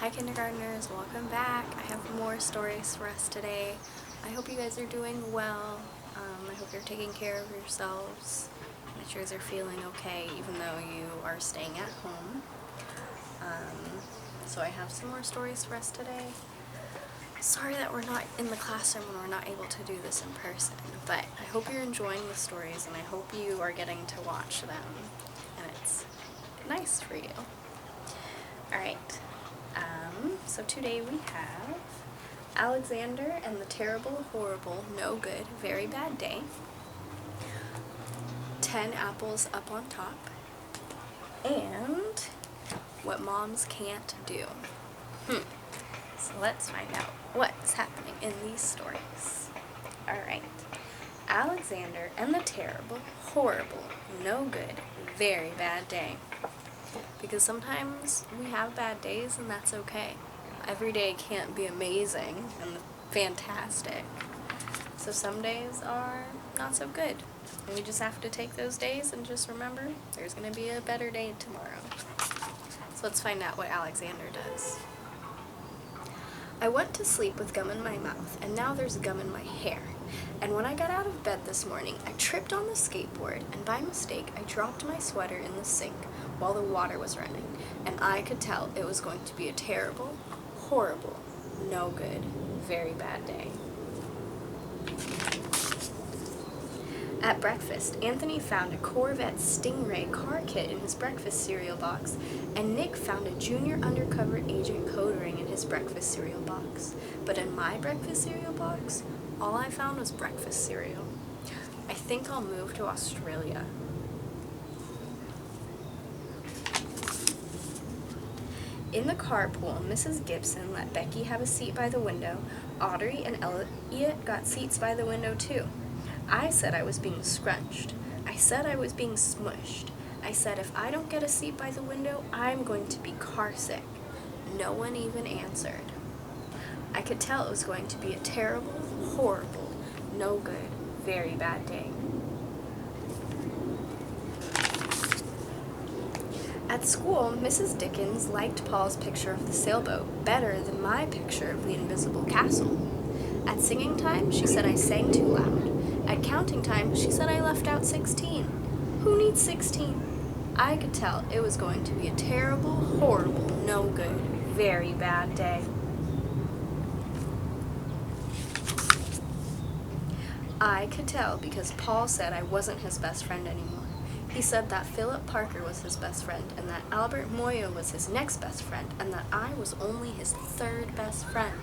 Hi kindergartners, welcome back. I have more stories for us today. I hope you guys are doing well. I hope you're taking care of yourselves. That you guys are feeling okay even though you are staying at home. So I have some more stories for us today. Sorry that we're not in the classroom and we're not able to do this in person, but I hope you're enjoying the stories and I hope you are getting to watch them and it's nice for you. Alright. So today we have Alexander and the Terrible, Horrible, No Good, Very Bad Day, 10 Apples Up on Top, and What Moms Can't Do. So let's find out what's happening in these stories. Alright. Alexander and the Terrible, Horrible, No Good, Very Bad Day. Because sometimes we have bad days and that's okay. Every day can't be amazing and fantastic. So some days are not so good. And we just have to take those days and just remember there's going to be a better day tomorrow. So let's find out what Alexander does. I went to sleep with gum in my mouth and now there's gum in my hair. And when I got out of bed this morning, I tripped on the skateboard and by mistake I dropped my sweater in the sink while the water was running, and I could tell it was going to be a terrible, horrible, no good, very bad day. At breakfast, Anthony found a Corvette Stingray car kit in his breakfast cereal box, and Nick found a junior undercover agent code ring in his breakfast cereal box. But in my breakfast cereal box, all I found was breakfast cereal. I think I'll move to Australia. In the carpool, Mrs. Gibson let Becky have a seat by the window. Audrey and Elliot got seats by the window too. I said I was being scrunched. I said I was being smushed. I said if I don't get a seat by the window, I'm going to be car sick. No one even answered. I could tell it was going to be a terrible, horrible, no good, very bad day. At school, Mrs. Dickens liked Paul's picture of the sailboat better than my picture of the invisible castle. At singing time, she said I sang too loud. At counting time, she said I left out 16. Who needs 16? I could tell it was going to be a terrible, horrible, no good, very bad day. I could tell because Paul said I wasn't his best friend anymore. He said that Philip Parker was his best friend, and that Albert Moyo was his next best friend, and that I was only his third best friend.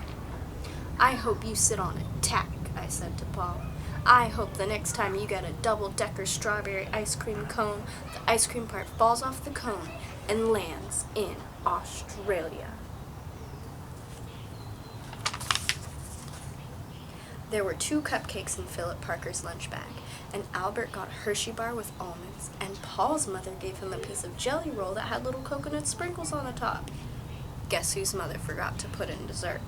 I hope you sit on a tack, I said to Paul. I hope the next time you get a double-decker strawberry ice cream cone, the ice cream part falls off the cone and lands in Australia. There were 2 cupcakes in Philip Parker's lunch bag, and Albert got a Hershey bar with almonds, and Paul's mother gave him a piece of jelly roll that had little coconut sprinkles on the top. Guess whose mother forgot to put in dessert?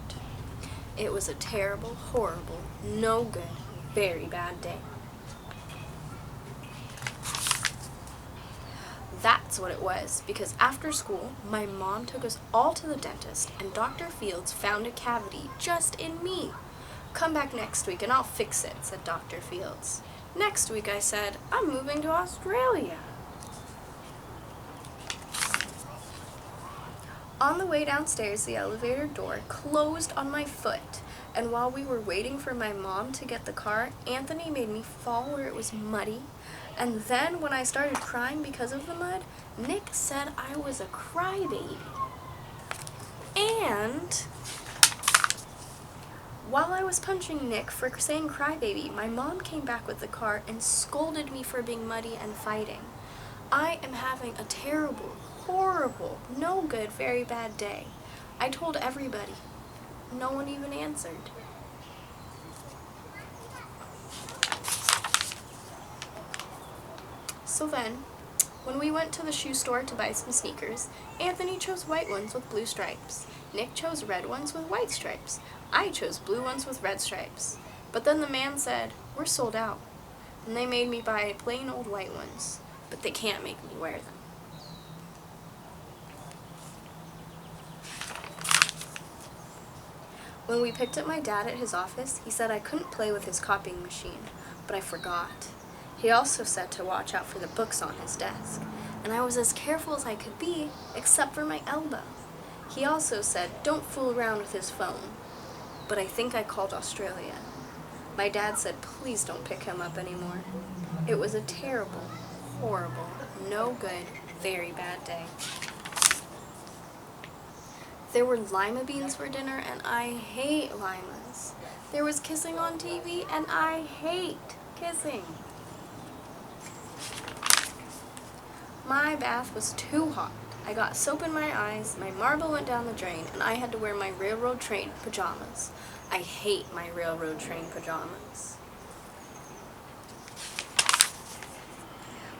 It was a terrible, horrible, no good, very bad day. That's what it was, because after school, my mom took us all to the dentist, and Dr. Fields found a cavity just in me. Come back next week and I'll fix it, said Dr. Fields. Next week, I said, I'm moving to Australia. On the way downstairs, the elevator door closed on my foot, and while we were waiting for my mom to get the car, Anthony made me fall where it was muddy, and then when I started crying because of the mud, Nick said I was a crybaby. And while I was punching Nick for saying crybaby, my mom came back with the car and scolded me for being muddy and fighting. I am having a terrible, horrible, no good, very bad day. I told everybody. No one even answered. So then, when we went to the shoe store to buy some sneakers, Anthony chose white ones with blue stripes. Nick chose red ones with white stripes. I chose blue ones with red stripes. But then the man said, we're sold out. And they made me buy plain old white ones, but they can't make me wear them. When we picked up my dad at his office, he said I couldn't play with his copying machine, but I forgot. He also said to watch out for the books on his desk, and I was as careful as I could be, except for my elbow. He also said don't fool around with his phone, but I think I called Australia. My dad said please don't pick him up anymore. It was a terrible, horrible, no good, very bad day. There were lima beans for dinner, and I hate limas. There was kissing on TV, and I hate kissing. My bath was too hot. I got soap in my eyes, my marble went down the drain, and I had to wear my railroad train pajamas. I hate my railroad train pajamas.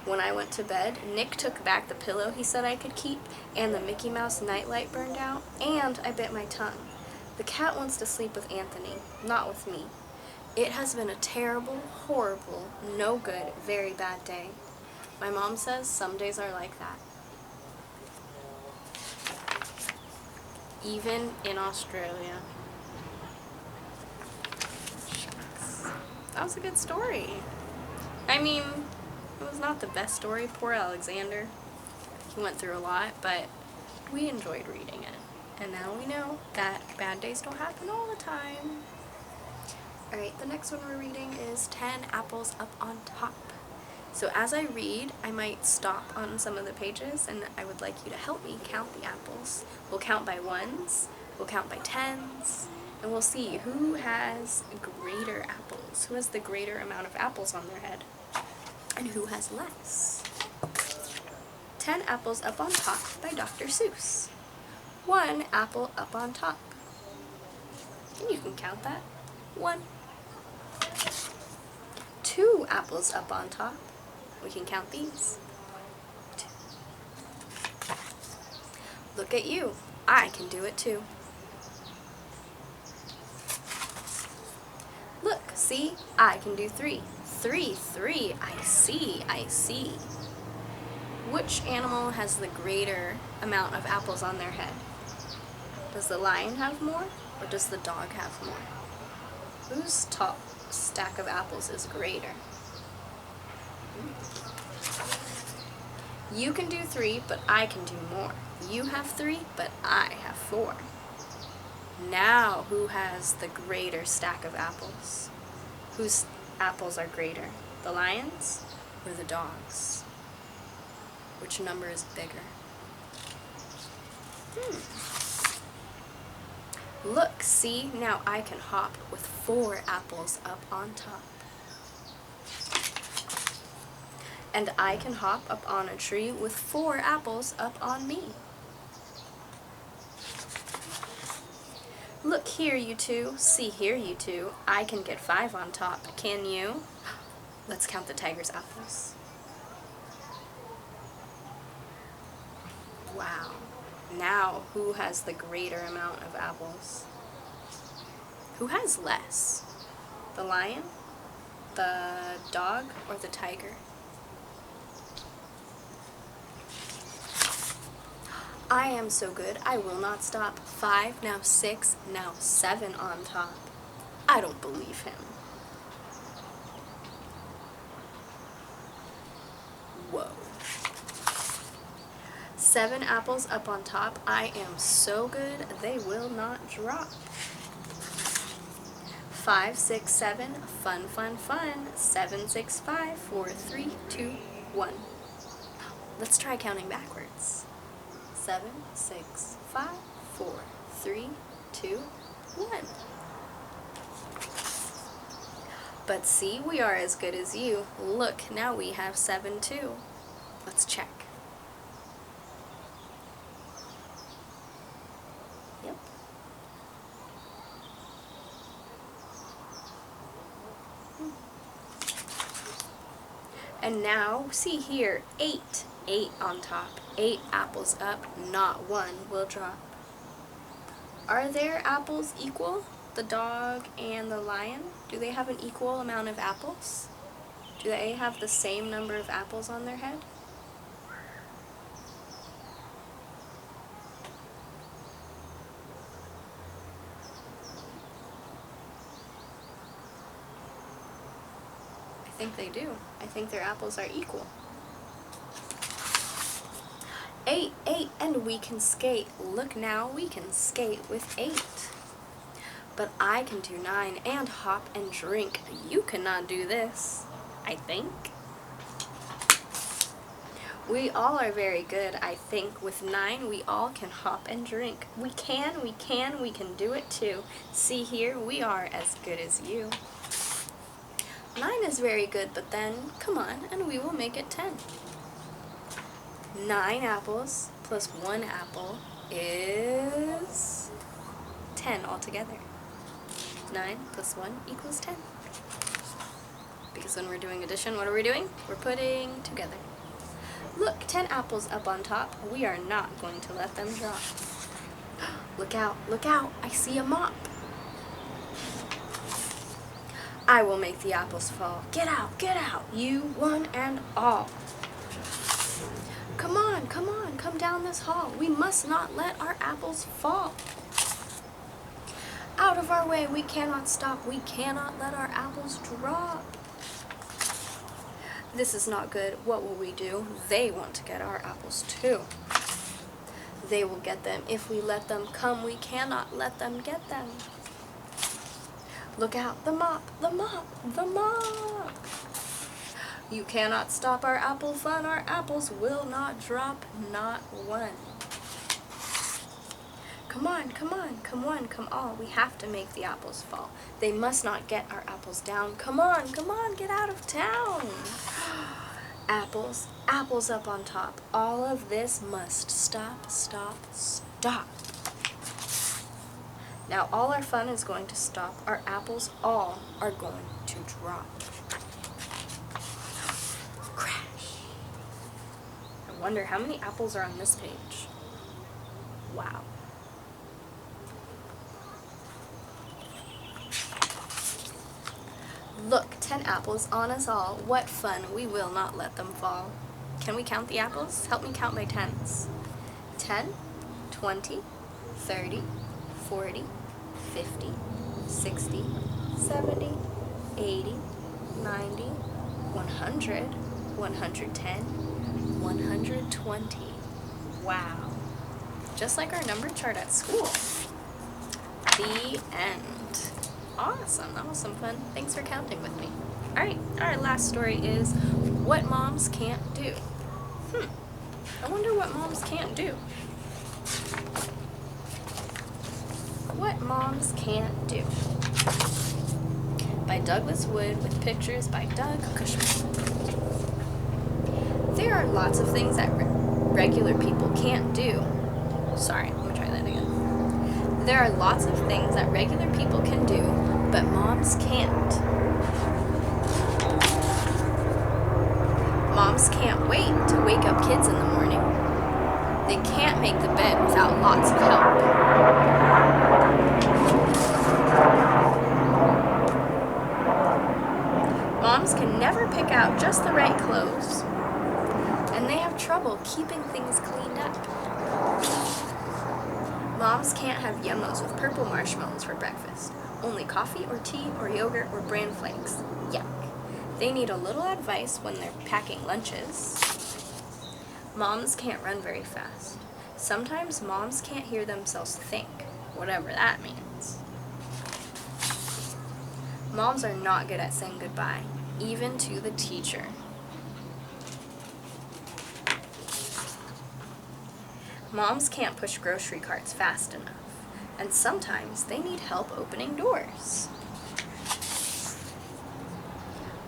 When I went to bed, Nick took back the pillow he said I could keep, and the Mickey Mouse nightlight burned out, and I bit my tongue. The cat wants to sleep with Anthony, not with me. It has been a terrible, horrible, no good, very bad day. My mom says some days are like that. Even in Australia. Shucks. That was a good story. I mean, it was not the best story. Poor Alexander. He went through a lot, but we enjoyed reading it. And now we know that bad days don't happen all the time. Alright, the next one we're reading is 10 Apples Up on Top. So as I read, I might stop on some of the pages, and I would like you to help me count the apples. We'll count by ones, we'll count by tens, and we'll see who has greater apples, who has the greater amount of apples on their head, and who has less. 10 Apples Up on Top by Dr. Seuss. 1 apple up on top. And you can count that. 1. 2 apples up on top. We can count these. 2. Look at you. I can do it too. Look, see? I can do 3. 3, 3. I see. Which animal has the greater amount of apples on their head? Does the lion have more, or does the dog have more? Whose top stack of apples is greater? You can do 3, but I can do more. You have 3, but I have 4. Now, who has the greater stack of apples? Whose apples are greater? The lion's or the dog's? Which number is bigger? Look, see, now I can hop with 4 apples up on top. And I can hop up on a tree with 4 apples up on me. Look here, you two. See here, you two. I can get 5 on top. Can you? Let's count the tiger's apples. Wow. Now, who has the greater amount of apples? Who has less? The lion, the dog, or the tiger? I am so good, I will not stop. 5, now 6, now 7 on top. I don't believe him. Whoa. 7 apples up on top. I am so good, they will not drop. 5, 6, 7, fun, fun, fun. 7, 6, 5, 4, 3, 2, 1. Let's try counting backwards. 7, 6, 5, 4, 3, 2, 1. But see, we are as good as you. Look, now we have 7 too. Let's check. Yep. And now, see here, 8. 8 on top. 8 apples up, not 1 will drop. Are their apples equal? The dog and the lion? Do they have an equal amount of apples? Do they have the same number of apples on their head? think they do. I think their apples are equal. 8, 8, and we can skate. Look now, we can skate with 8. But I can do 9 and hop and drink. You cannot do this, I think. We all are very good, I think. With 9, we all can hop and drink. We can do it too. See here, we are as good as you. 9 is very good, but then, come on, and we will make it 10. 9 apples plus 1 apple is 10 altogether. 9 plus 1 equals 10. Because when we're doing addition, what are we doing? We're putting together. Look, 10 apples up on top. We are not going to let them drop. Look out, I see a mop. I will make the apples fall. Get out, you one and all. Come on, come down this hall. We must not let our apples fall. Out of our way, we cannot stop. We cannot let our apples drop. This is not good. What will we do? They want to get our apples too. They will get them if we let them come. We cannot let them get them. Look out, the mop. You cannot stop our apple fun. Our apples will not drop, not one. Come on, come all. We have to make the apples fall. They must not get our apples down. Come on, get out of town. Apples up on top. All of this must stop. Now all our fun is going to stop. Our apples all are going to drop. Crash. I wonder how many apples are on this page. Wow. Look, 10 apples on us all. What fun, we will not let them fall. Can we count the apples? Help me count my tens. 10, 20, 30, 40, 50, 60, 70, 80, 90, 100, 110, 120. Wow. Just like our number chart at school. The end. Awesome, that was some fun. Thanks for counting with me. Alright, our last story is what moms can't do. I wonder what moms can't do. What moms can't do. By Douglas Wood with pictures by Doug Cushman. There are lots of things that regular people can't do. Sorry, let me try that again. There are lots of things that regular people can do, but moms can't. Moms can't wait to wake up kids in the morning. They can't make the bed without lots of help. Moms can never pick out just the right clothes, and they have trouble keeping things cleaned up. Moms can't have Yummos with purple marshmallows for breakfast. Only coffee or tea or yogurt or bran flakes. Yuck. They need a little advice when they're packing lunches. Moms can't run very fast. Sometimes moms can't hear themselves think, whatever that means. Moms are not good at saying goodbye, even to the teacher. Moms can't push grocery carts fast enough, and sometimes they need help opening doors.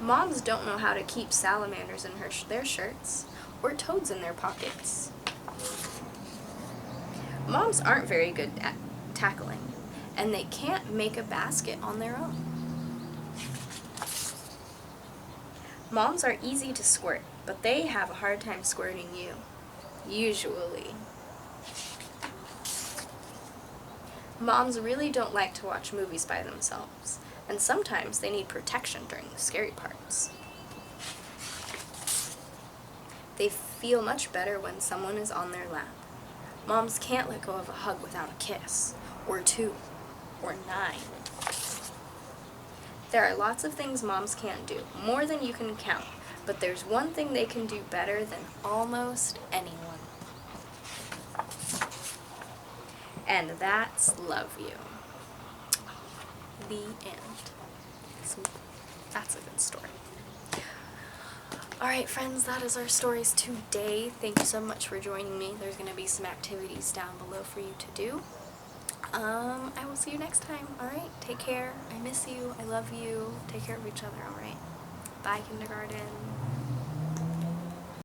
Moms don't know how to keep salamanders in their shirts, or toads in their pockets. Moms aren't very good at tackling, and they can't make a basket on their own. Moms are easy to squirt, but they have a hard time squirting you, usually. Moms really don't like to watch movies by themselves, and sometimes they need protection during the scary parts. They feel much better when someone is on their lap. Moms can't let go of a hug without a kiss, or 2, or 9. There are lots of things moms can't do, more than you can count, but there's one thing they can do better than almost anyone. And that's love you. The end. So that's a good story. Alright friends, that is our stories today. Thank you so much for joining me. There's going to be some activities down below for you to do. I will see you next time, alright? Take care. I miss you. I love you. Take care of each other, alright? Bye, kindergarten.